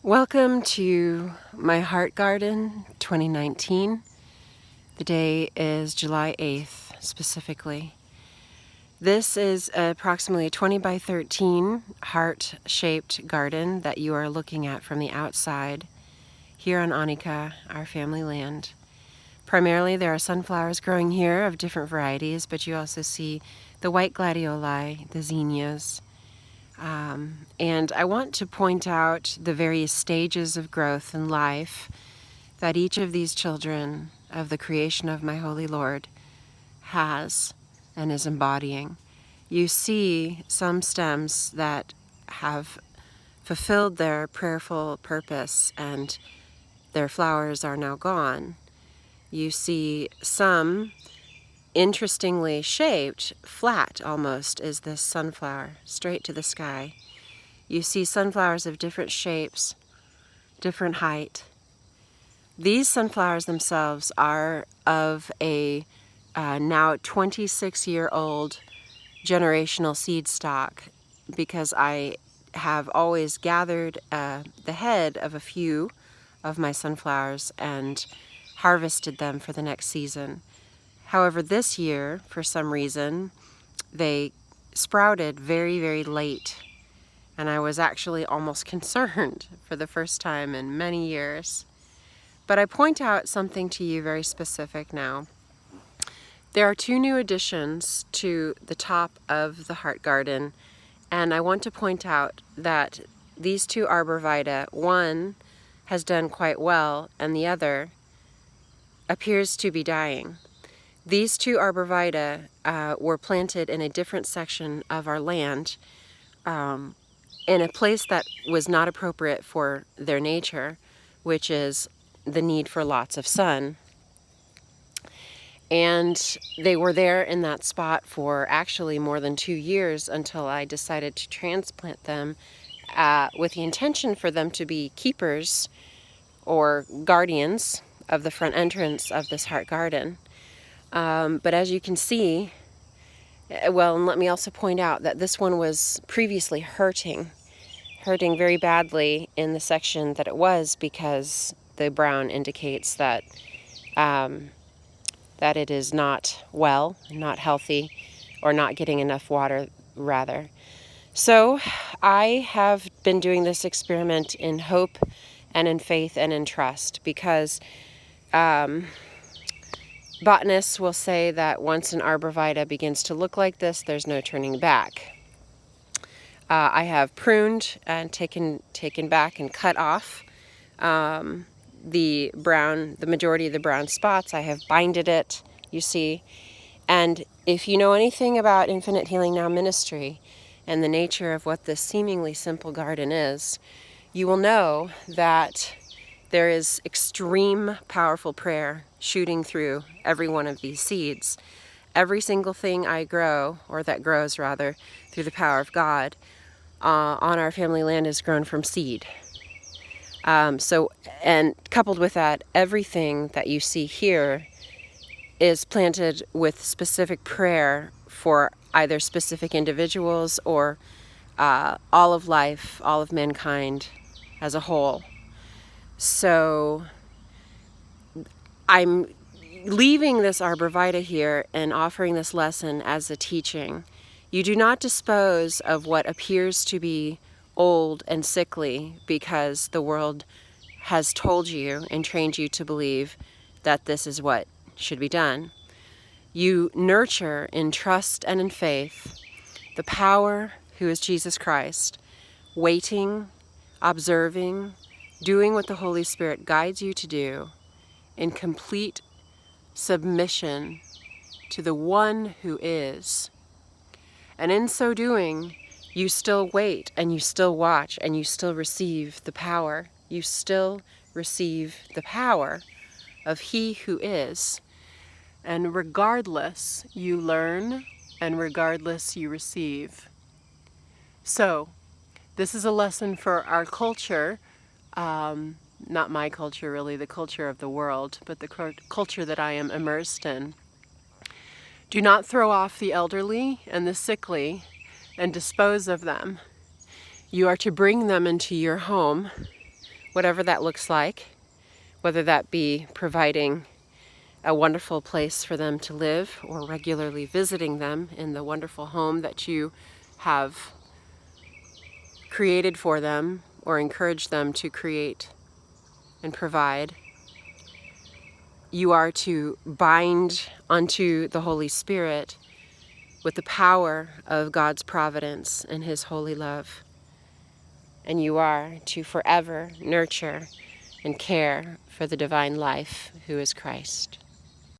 Welcome to my Heart Garden 2019. The day is July 8th specifically. This is approximately a 20 by 13 heart-shaped garden that you are looking at from the outside here on Anika, our family land. Primarily there are sunflowers growing here of different varieties, but you also see the white gladioli, the zinnias. And I want to point out the various stages of growth in life that each of these children of the creation of my Holy Lord has and is embodying. You see some stems that have fulfilled their prayerful purpose and their flowers are now gone. You see some interestingly shaped, flat almost, is this sunflower, straight to the sky. You see sunflowers of different shapes, different height. These sunflowers themselves are of a now 26-year-old generational seed stock, because I have always gathered the head of a few of my sunflowers and harvested them for the next season. However, this year, for some reason, they sprouted very, very late, and I was actually almost concerned for the first time in many years. But I point out something to you very specific now. There are two new additions to the top of the Heart Garden, and I want to point out that these two Arbor vitae, one has done quite well and the other appears to be dying. These two Arbor vitae were planted in a different section of our land, in a place that was not appropriate for their nature, which is the need for lots of sun. And they were there in that spot for actually more than 2 years until I decided to transplant them with the intention for them to be keepers or guardians of the front entrance of this Heart Garden. But as you can see, well, and let me also point out that this one was previously hurting very badly in the section that it was, because the brown indicates that that it is not well, not healthy, or not getting enough water, rather. So I have been doing this experiment in hope and in faith and in trust, because botanists will say that once an Arbor vitae begins to look like this, there's no turning back. I have pruned and taken back and cut off the majority of the brown spots. I have binded it, you see. And if you know anything about Infinite Healing Now ministry and the nature of what this seemingly simple garden is, you will know that there is extreme powerful prayer shooting through every one of these seeds. Every single thing I grow, or that grows rather, through the power of God on our family land is grown from seed. And coupled with that, everything that you see here is planted with specific prayer for either specific individuals or all of life, all of mankind as a whole. So I'm leaving this Arbor vitae here and offering this lesson as a teaching. You do not dispose of what appears to be old and sickly because the world has told you and trained you to believe that this is what should be done. You nurture in trust and in faith the power who is Jesus Christ, waiting, observing, doing what the Holy Spirit guides you to do in complete submission to the one who is. And in so doing, you still wait and you still watch and you still receive the power. You still receive the power of He who is. And regardless, you learn, and regardless, you receive. So, this is a lesson for our culture, not my culture really, the culture of the world, but the culture that I am immersed in. Do not throw off the elderly and the sickly and dispose of them. You are to bring them into your home whatever that looks like, whether that be providing a wonderful place for them to live or regularly visiting them in the wonderful home that you have created for them or encouraged them to create and provide. You are to bind unto the Holy Spirit with the power of God's providence and His holy love. And you are to forever nurture and care for the divine life who is Christ.